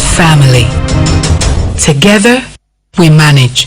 family. Together, we manage.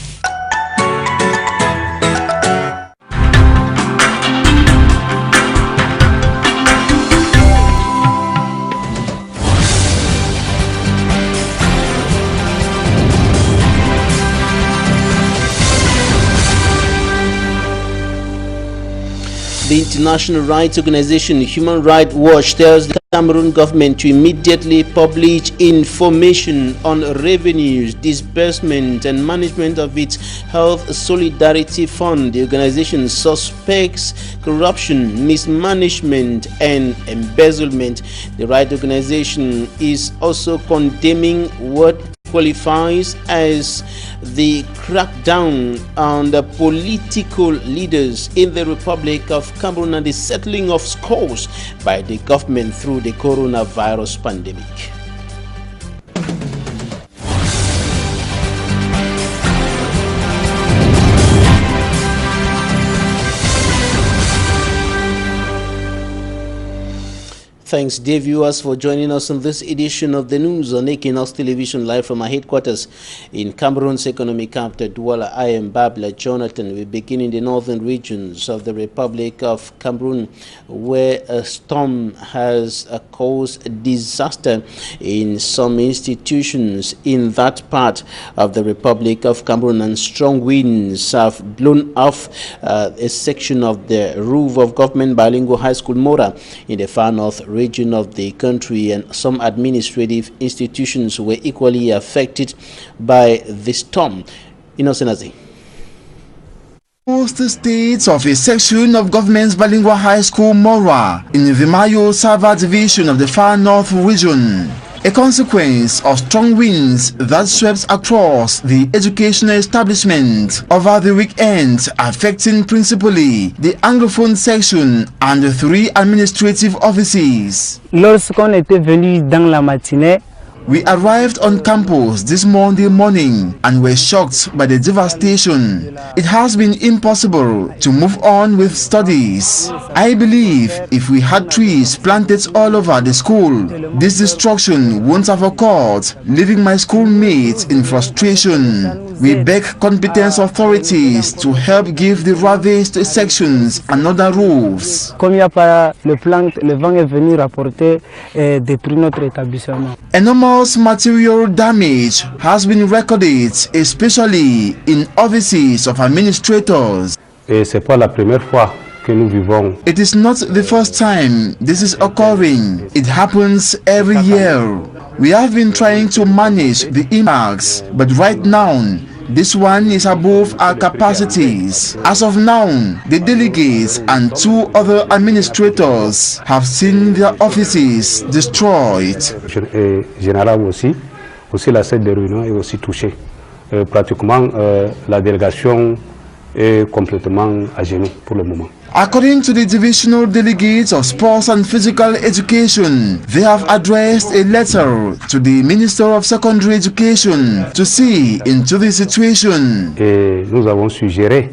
The international rights organization Human Rights Watch tells the Cameroon government to immediately publish information on revenues, disbursement and management of its Health Solidarity Fund. The organization suspects corruption, mismanagement and embezzlement. The rights organization is also condemning what qualifies as the crackdown on the political leaders in the Republic of Cameroon and the settling of scores by the government through the coronavirus pandemic. Thanks, dear viewers, for joining us on this edition of the news on Equinox Television, live from our headquarters in Cameroon's economic capital, Douala. I am Babla Jonathan. We begin in the northern regions of the Republic of Cameroon, where a storm has caused a disaster in some institutions in that part of the Republic of Cameroon, and strong winds have blown off a section of the roof of Government Bilingual High School Mora in the far north region of the country, and some administrative institutions were equally affected by the storm. Innocent Most states of a section of Government's Bilingual High School Mora in the Mayo Sava division of the far north region, a consequence of strong winds that swept across the educational establishment over the weekend, affecting principally the Anglophone section and the 3 administrative offices. Lorsqu'on était venu dans la matinée, we arrived on campus this Monday morning and were shocked by the devastation. It has been impossible to move on with studies. I believe if we had trees planted all over the school, this destruction won't have occurred, leaving my schoolmates in frustration. We beg competent authorities to help give the ravaged sections another roofs. Comme il n'y a pas le plan, le vent est venu rapporter et détruire notre établissement. Enormous material damage has been recorded, especially in offices of administrators. Et c'est pas la première fois que nous vivons. It is not the first time this is occurring. It happens every year. We have been trying to manage the impacts, but right now, this one is above our capacities. As of now, the delegates and 2 other administrators have seen their offices destroyed. Général aussi la salle de réunion est aussi touchée. Pratiquement, la délégation est complètement à genoux pour le moment. According to the divisional delegates of sports and physical education, they have addressed a letter to the Minister of Secondary Education to see into the situation. Et nous avons suggéré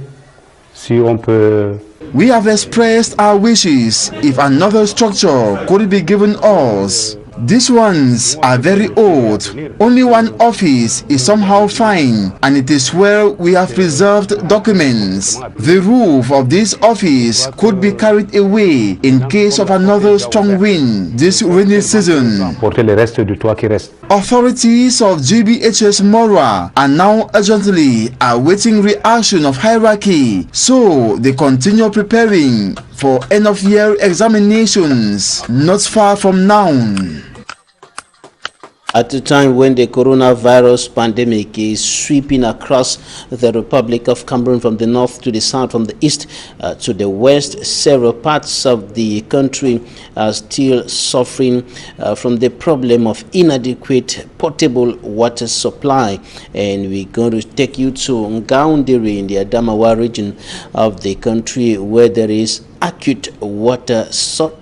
si on peut. We have expressed our wishes if another structure could be given us. These ones are very old. Only one office is somehow fine, and it is where we have preserved documents. The roof of this office could be carried away in case of another strong wind this rainy season. Authorities of GBHS Mora are now urgently awaiting reaction of hierarchy, so they continue preparing for end-of-year examinations not far from now. At a time when the coronavirus pandemic is sweeping across the Republic of Cameroon from the north to the south, from the east to the west, several parts of the country are still suffering from the problem of inadequate potable water supply. And we're going to take you to Ngaoundiri in the Adamawa region of the country, where there is acute water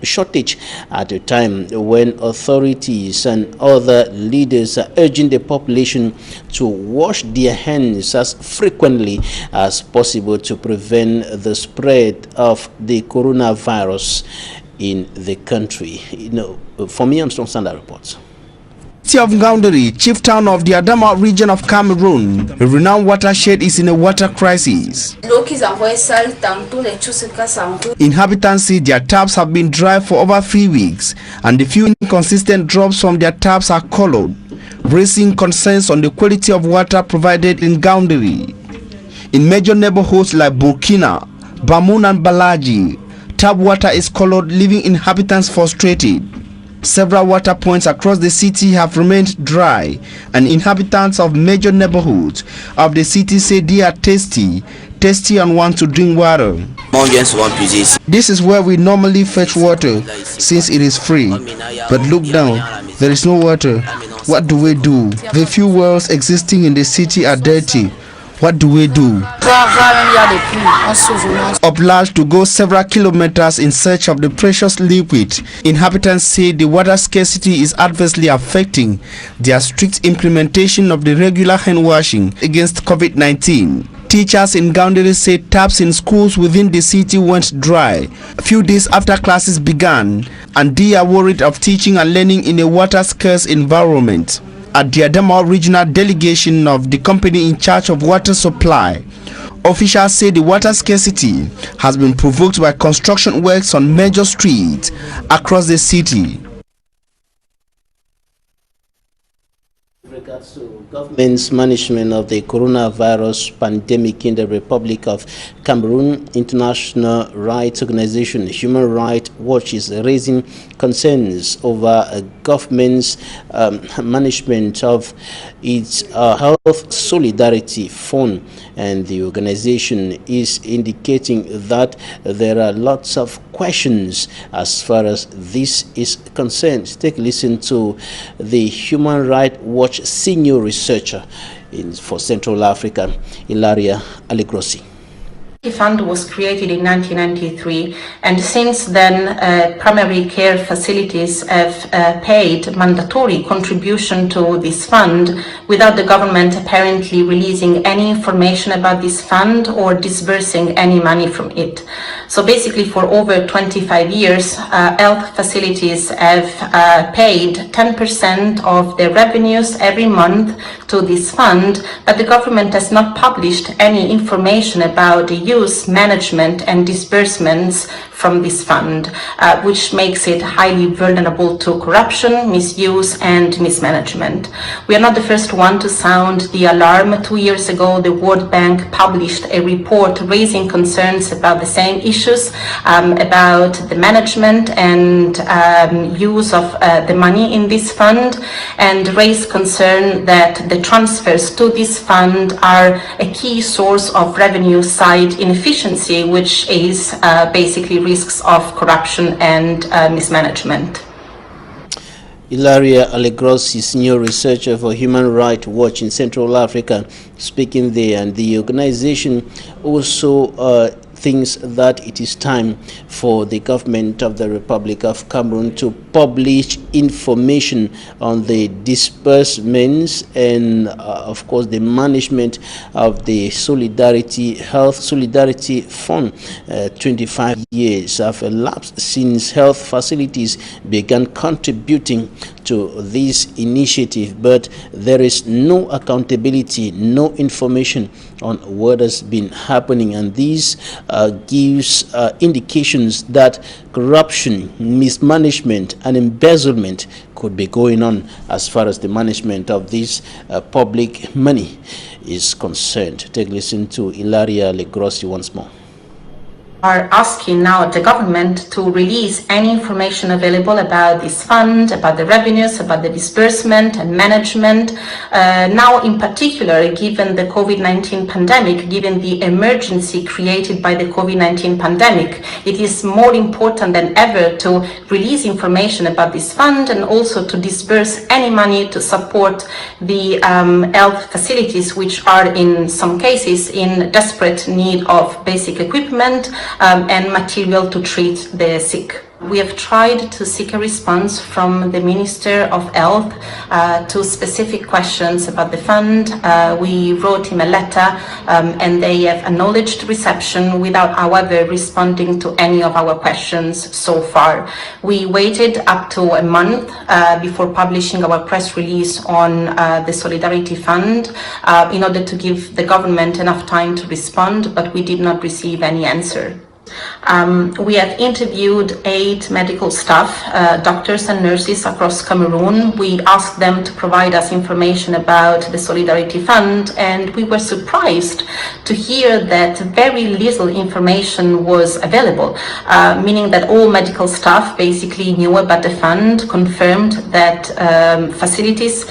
shortage at a time when authorities and other leaders are urging the population to wash their hands as frequently as possible to prevent the spread of the coronavirus in the country. You know, for me, I'm strong standard reports. City of Ngaoundéré, chief town of the Adama region of Cameroon, a renowned watershed, is in a water crisis. Inhabitants say their taps have been dry for over 3 weeks, and the few inconsistent drops from their taps are colored, raising concerns on the quality of water provided in Ngaoundéré. In major neighborhoods like Burkina, Bamoun and Balaji, tap water is colored, leaving inhabitants frustrated. Several water points across the city have remained dry, and inhabitants of major neighborhoods of the city say they are thirsty and want to drink water. This is where we normally fetch water since it is free, but look down, there is no water. What do we do? The few wells existing in the city are dirty. What do we do? Obliged to go several kilometers in search of the precious liquid, inhabitants say the water scarcity is adversely affecting their strict implementation of the regular hand washing against COVID-19. Teachers in Ngaoundéré say taps in schools within the city went dry a few days after classes began, and they are worried of teaching and learning in a water-scarce environment. At the Adama regional delegation of the company in charge of water supply, officials say the water scarcity has been provoked by construction works on major streets across the city. Regards to government's management of the coronavirus pandemic in the Republic of Cameroon, international rights organization Human Rights Watch is raising concerns over government's management of its health solidarity fund, and the organization is indicating that there are lots of questions as far as this is concerned. Take a listen to the Human Rights Watch senior researcher for Central Africa, Ilaria Alegrossi. The fund was created in 1993, and since then primary care facilities have paid mandatory contribution to this fund without the government apparently releasing any information about this fund or disbursing any money from it. So basically for over 25 years, health facilities have paid 10% of their revenues every month to this fund, but the government has not published any information about the use, management and disbursements from this fund, which makes it highly vulnerable to corruption, misuse and mismanagement. We are not the first one to sound the alarm. 2 years ago, the World Bank published a report raising concerns about the same issues, about the management and use of the money in this fund, and raised concern that the transfers to this fund are a key source of revenue side inefficiency, which is basically risks of corruption and mismanagement. Ilaria Alegrossi, senior researcher for Human Rights Watch in Central Africa, speaking there, and the organization also thinks that it is time for the government of the Republic of Cameroon to publish information on the disbursements and of course the management of the Health Solidarity Fund. 25 years have elapsed since health facilities began contributing to this initiative, but there is no accountability, no information on what has been happening, and this gives indications that corruption, mismanagement and embezzlement could be going on as far as the management of this public money is concerned. Take a listen to Ilaria Alegrossi once more. Are asking now the government to release any information available about this fund, about the revenues, about the disbursement and management. Now in particular, given the COVID-19 pandemic, given the emergency created by the COVID-19 pandemic, it is more important than ever to release information about this fund and also to disburse any money to support the health facilities, which are in some cases in desperate need of basic equipment and material to treat the sick. We have tried to seek a response from the Minister of Health to specific questions about the fund. We wrote him a letter and they have acknowledged reception without, however, responding to any of our questions so far. We waited up to a month before publishing our press release on the Solidarity Fund in order to give the government enough time to respond, but we did not receive any answer. We have interviewed 8 medical staff, doctors and nurses across Cameroon. We asked them to provide us information about the Solidarity Fund, and we were surprised to hear that very little information was available, meaning that all medical staff basically knew about the fund, confirmed that facilities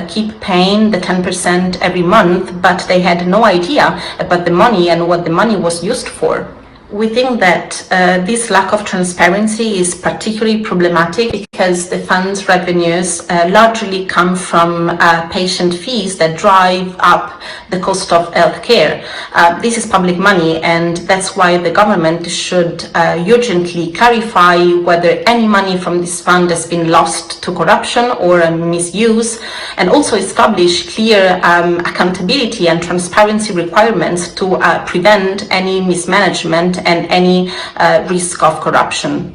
keep paying the 10% every month, but they had no idea about the money and what the money was used for. We think that this lack of transparency is particularly problematic because the fund's revenues largely come from patient fees that drive up the cost of healthcare. This is public money, and that's why the government should urgently clarify whether any money from this fund has been lost to corruption or misuse, and also establish clear accountability and transparency requirements to prevent any mismanagement and any risk of corruption.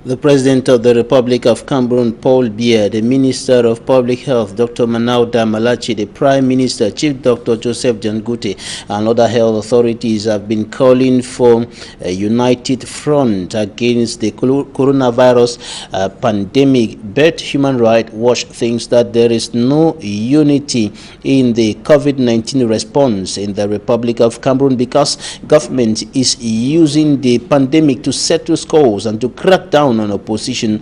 The President of the Republic of Cameroon, Paul Biya, the Minister of Public Health, Dr. Manauda Malachi, the Prime Minister, Chief Dr. Joseph Jangute, and other health authorities have been calling for a united front against the coronavirus pandemic. But Human Rights Watch thinks that there is no unity in the COVID-19 response in the Republic of Cameroon because government is using the pandemic to settle scores and to crack down on opposition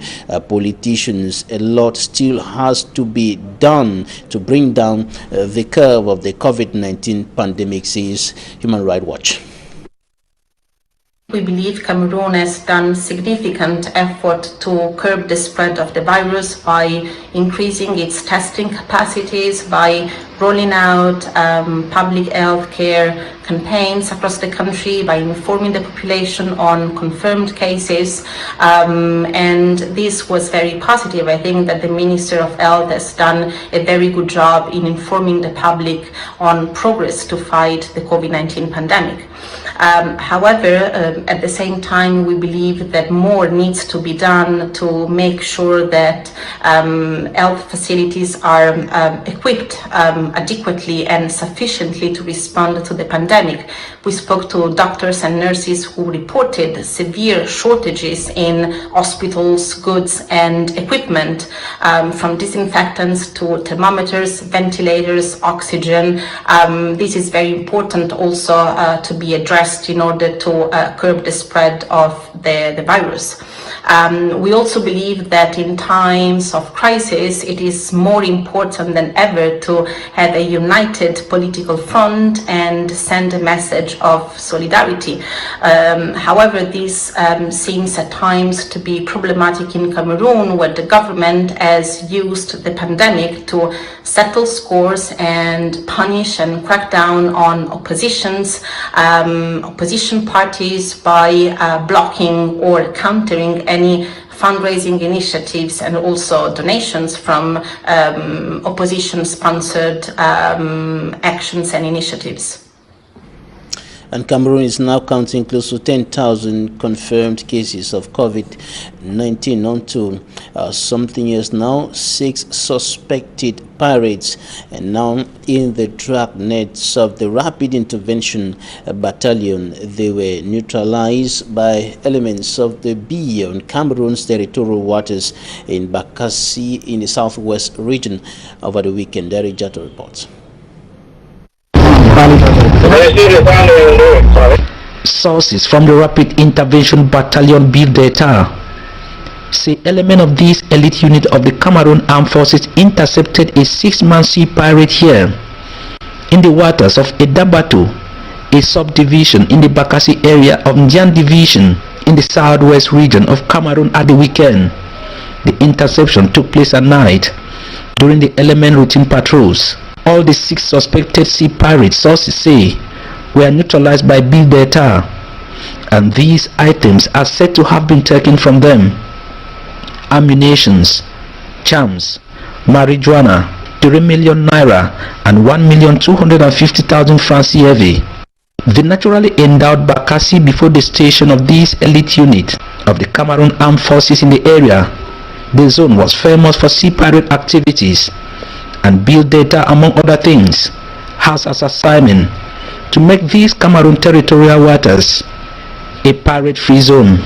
politicians. A lot still has to be done to bring down the curve of the COVID-19 pandemic, says Human Rights Watch. We believe Cameroon has done significant effort to curb the spread of the virus by increasing its testing capacities, by rolling out public health care campaigns across the country, by informing the population on confirmed cases, and this was very positive. I think that the Minister of Health has done a very good job in informing the public on progress to fight the COVID-19 pandemic. However, at the same time, we believe that more needs to be done to make sure that health facilities are equipped adequately and sufficiently to respond to the pandemic. We spoke to doctors and nurses who reported severe shortages in hospitals, goods and equipment, from disinfectants to thermometers, ventilators, oxygen. This is very important also to be addressed in order to curb the spread of the virus. We also believe that in times of crisis, it is more important than ever to have a united political front and send a message of solidarity. However, this seems at times to be problematic in Cameroon, where the government has used the pandemic to settle scores and punish and crack down on opposition parties by blocking or countering any fundraising initiatives and also donations from opposition-sponsored actions and initiatives. And Cameroon is now counting close to 10,000 confirmed cases of COVID-19. On to something else now. 6 suspected pirates and now in the drag nets of the Rapid Intervention Battalion. They were neutralized by elements of the B on Cameroon's territorial waters in Bakassi in the southwest region over the weekend. Derek Jato reports. Sources from the Rapid Intervention Battalion Bill data say elements of this elite unit of the Cameroon Armed Forces intercepted a 6-man sea pirate here in the waters of Edabatu, a subdivision in the Bakassi area of Njan Division in the southwest region of Cameroon at the weekend. The interception took place at night during the element routine patrols. All the 6 suspected sea pirates, sources say, were neutralized by Bill data. and these items are said to have been taken from them: ammunitions, charms, marijuana, 3 million naira and 1,250,000 francs CFA. The naturally endowed Bakassi before the station of this elite unit of the Cameroon Armed Forces in the area. The zone was famous for sea pirate activities, and Bill Data, among other things, has as assignment to make these Cameroon territorial waters a pirate-free zone.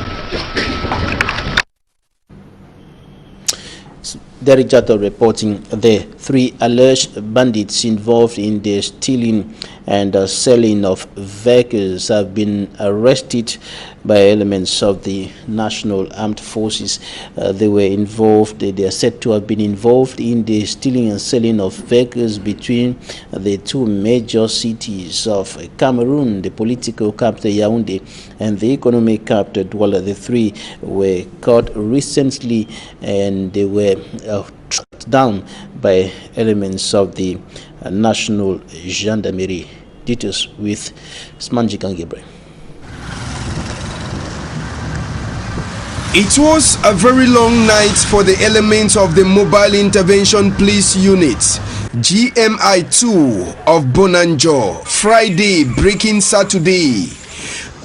Derek Jato reporting there. 3 alleged bandits involved in the stealing and selling of vehicles have been arrested by elements of the National Armed Forces. They are said to have been involved in the stealing and selling of vehicles between the 2 major cities of Cameroon, the political capital Yaoundé and the economic capital Douala. The 3 were caught recently, and they were tracked down by elements of the National Gendarmerie. Details with Smanji Kangebre. It was a very long night for the elements of the Mobile Intervention Police Unit, GMI-2 of Bonanjo, Friday breaking Saturday,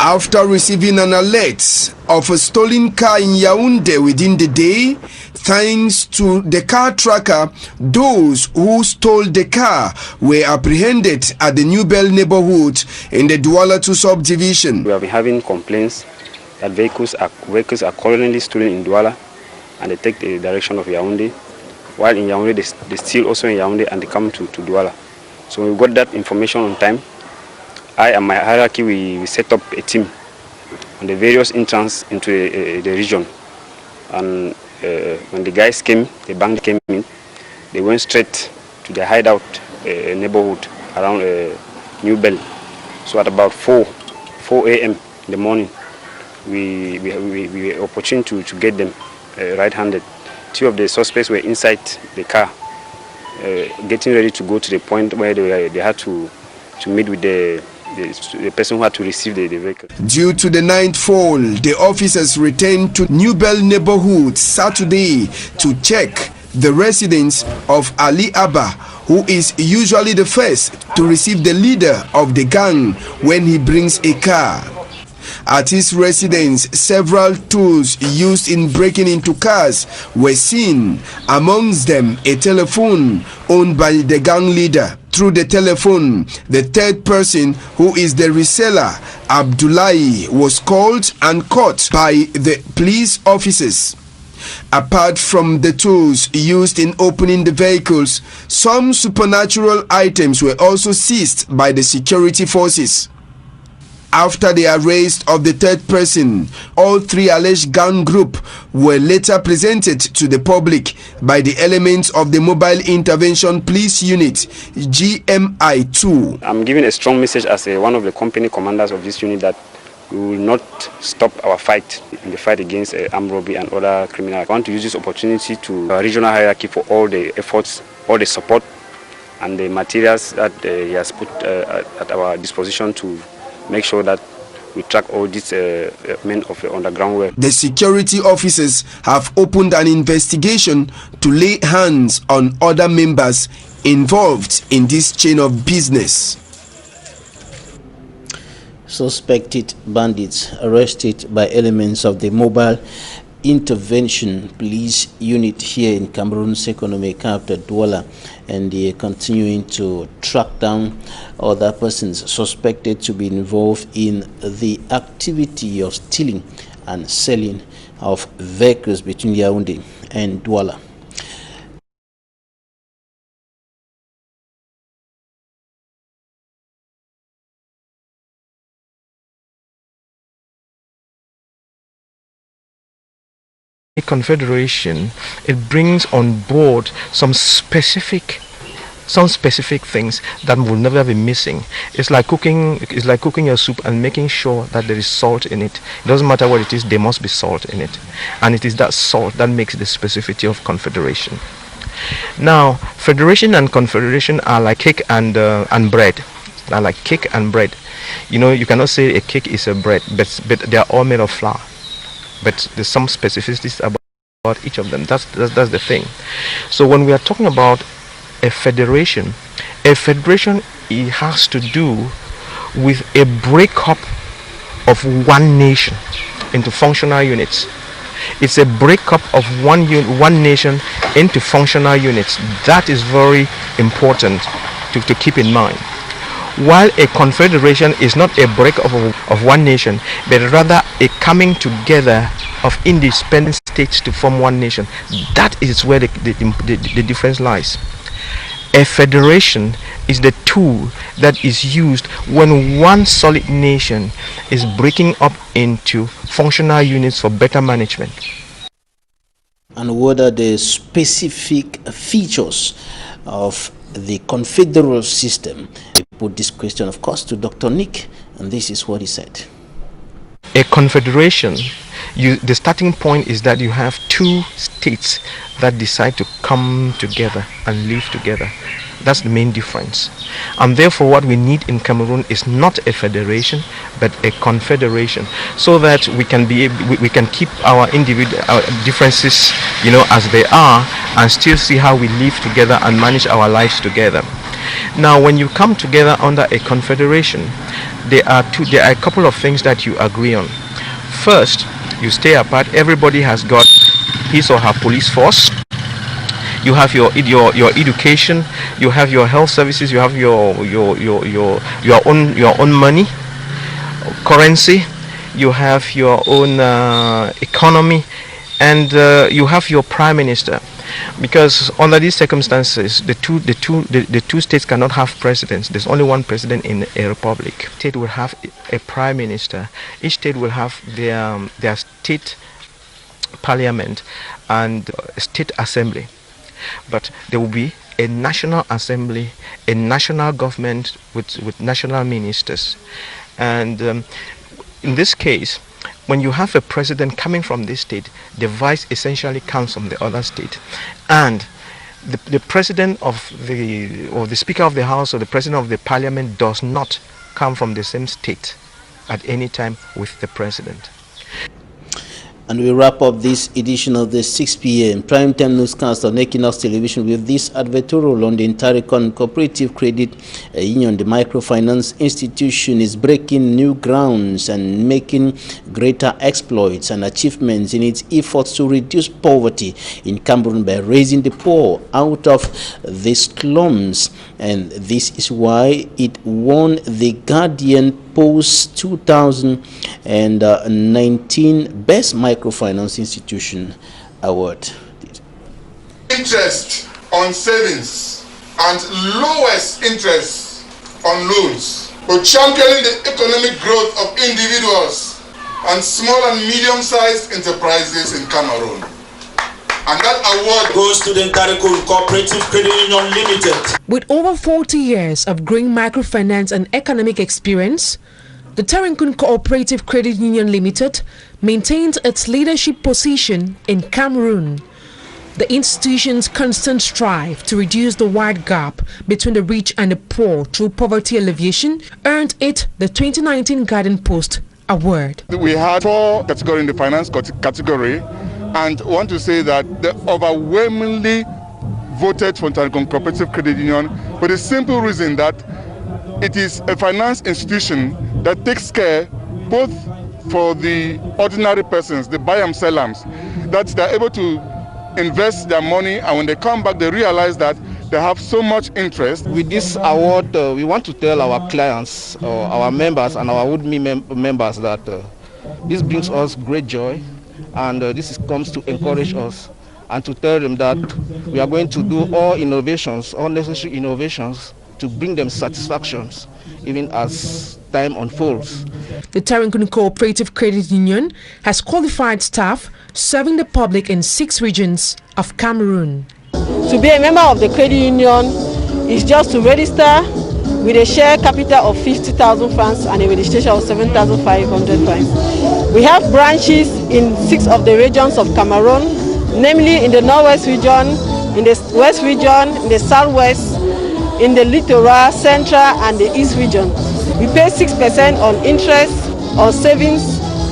after receiving an alert of a stolen car in Yaoundé within the day. Thanks to the car tracker, those who stole the car were apprehended at the New Bell neighborhood in the Douala 2 subdivision. We have been having complaints that vehicles are currently stolen in Douala, and they take the direction of Yaoundé. While in Yaoundé, they steal also in Yaoundé and they come to Douala. So we got that information on time. I and my hierarchy, we set up a team on the various entrances into the region. And when the guys came, the band came in, they went straight to the hideout neighborhood around New Bell. So at about 4 a.m. in the morning, we were opportune to get them right-handed. 2 of the suspects were inside the car, getting ready to go to the point where they had to meet with the person who had to receive the vehicle. Due to the nightfall, the officers returned to New Bell neighborhood Saturday to check the residence of Ali Abba, who is usually the first to receive the leader of the gang when he brings a car. At his residence, several tools used in breaking into cars were seen, amongst them a telephone owned by the gang leader. Through the telephone, the 3rd person, who is the reseller, Abdullahi, was called and caught by the police officers. Apart from the tools used in opening the vehicles, some supernatural items were also seized by the security forces. After the arrest of the 3rd person, all 3 alleged gang group were later presented to the public by the elements of the Mobile Intervention Police Unit, GMI-2. I'm giving a strong message as one of the company commanders of this unit that we will not stop our fight in the fight against armed robbery and other criminals. I want to use this opportunity to regional hierarchy for all the efforts, all the support and the materials that he has put at our disposition to make sure that we track all these men of the underground work. The security officers have opened an investigation to lay hands on other members involved in this chain of business. Suspected bandits arrested by elements of the Mobile Intervention Police Unit here in Cameroon's economic capital Douala, and they are continuing to track down other persons suspected to be involved in the activity of stealing and selling of vehicles between Yaoundé and Douala. Confederation, it brings on board some specific things that will never be missing. It's like cooking a soup and making sure that there is salt in it. It doesn't matter what it is, there must be salt in it, and it is that salt that makes the specificity of confederation. Now, federation and confederation are like cake and bread. like cake and bread. You know, you cannot say a cake is a bread, but they are all made of flour. But there's some specificities about each of them. That's the thing. So when we are talking about a federation, it has to do with a breakup of one nation into functional units. It's a breakup of one nation into functional units. That is very important to keep in mind. While a confederation is not a breakup of one nation, but rather a coming together of independent states to form one nation. That is where the difference lies. A federation is the tool that is used when one solid nation is breaking up into functional units for better management. And what are the specific features of the confederal system? We put this question, of course, to Dr. Nick, and this is what he said. A confederation, the starting point is that you have two states that decide to come together and live together. That's the main difference. And therefore what we need in Cameroon is not a federation but a confederation, so that we can keep our individual differences, you know, as they are, and still see how we live together and manage our lives together. Now when you come together under a confederation, there are a couple of things that you agree on. First, you stay apart. Everybody has got his or her police force. You have your education, you have your health services, you have your own money, currency, you have your own economy, and you have your prime minister. Because under these circumstances, the two states cannot have presidents. There's only one president in a republic. State will have a prime minister. Each state will have their state parliament and state assembly. But there will be a national assembly, a national government with national ministers. And in this case, when you have a president coming from this state, the vice essentially comes from the other state. And the president or the speaker of the house or the president of the parliament does not come from the same state at any time with the president. And we wrap up this edition of the 6 p.m. Primetime Newscast on Equinox Television with this advertorial on the Intaricon Cooperative Credit Union. The microfinance institution is breaking new grounds and making greater exploits and achievements in its efforts to reduce poverty in Cameroon by raising the poor out of the slums. And this is why it won the Guardian Post 2019 Best Microfinance Institution Award. Interest on savings and lowest interest on loans, but championing the economic growth of individuals and small and medium-sized enterprises in Cameroon. And that award goes to the Cameroon Cooperative Credit Union Limited. With over 40 years of growing microfinance and economic experience, the Cameroon Cooperative Credit Union Limited maintains its leadership position in Cameroon. The institution's constant strive to reduce the wide gap between the rich and the poor through poverty alleviation earned it the 2019 Guardian Post Award. We had 4 categories in the finance category, and want to say that they overwhelmingly voted for Cameroon Cooperative Credit Union for the simple reason that it is a finance institution that takes care both for the ordinary persons, the buy and sellers, that they're able to invest their money, and when they come back they realize that they have so much interest. With this award, we want to tell our clients, our members and our would-be members that this brings us great joy, and this comes to encourage us and to tell them that we are going to do all innovations, all necessary innovations to bring them satisfactions even as time unfolds. The Cameroon Cooperative Credit Union has qualified staff serving the public in 6 regions of Cameroon. To be a member of the credit union is just to register with a share capital of 50,000 francs and a registration of 7,500 francs. We have branches in 6 of the regions of Cameroon, namely in the Northwest region, in the West region, in the Southwest, in the littoral, central and the east region. We pay 6% on interest, on savings,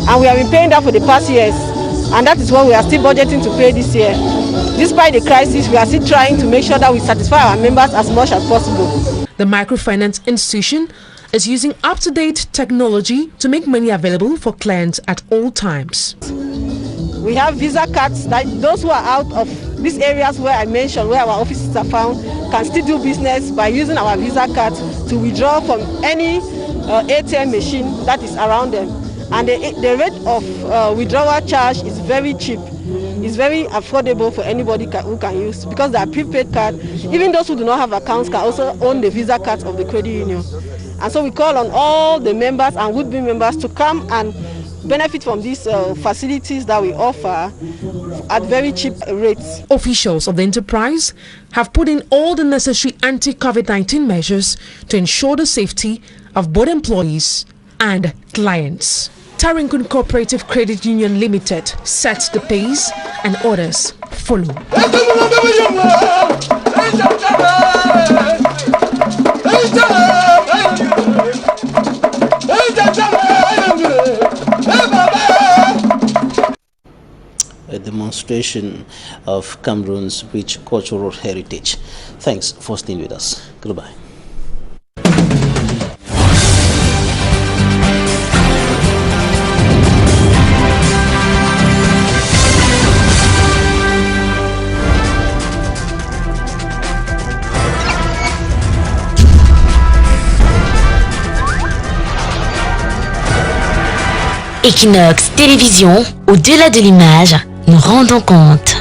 and we have been paying that for the past years. And that is what we are still budgeting to pay this year. Despite the crisis, we are still trying to make sure that we satisfy our members as much as possible. The microfinance institution is using up-to-date technology to make money available for clients at all times. We have Visa cards that those who are out of these areas where I mentioned, where our offices are found, can still do business by using our Visa cards to withdraw from any ATM machine that is around them. And the rate of withdrawal charge is very cheap. It's very affordable for anybody who can use, because they are prepaid card. Even those who do not have accounts can also own the Visa cards of the credit union. And so we call on all the members and would-be members to come and benefit from these facilities that we offer at very cheap rates. Officials of the enterprise have put in all the necessary anti-COVID-19 measures to ensure the safety of both employees and clients. Tarinkun Cooperative Credit Union Limited sets the pace and others follow. A demonstration of Cameroon's rich cultural heritage. Thanks for staying with us. Goodbye. Equinox Télévision, au-delà de l'image, nous rendons compte.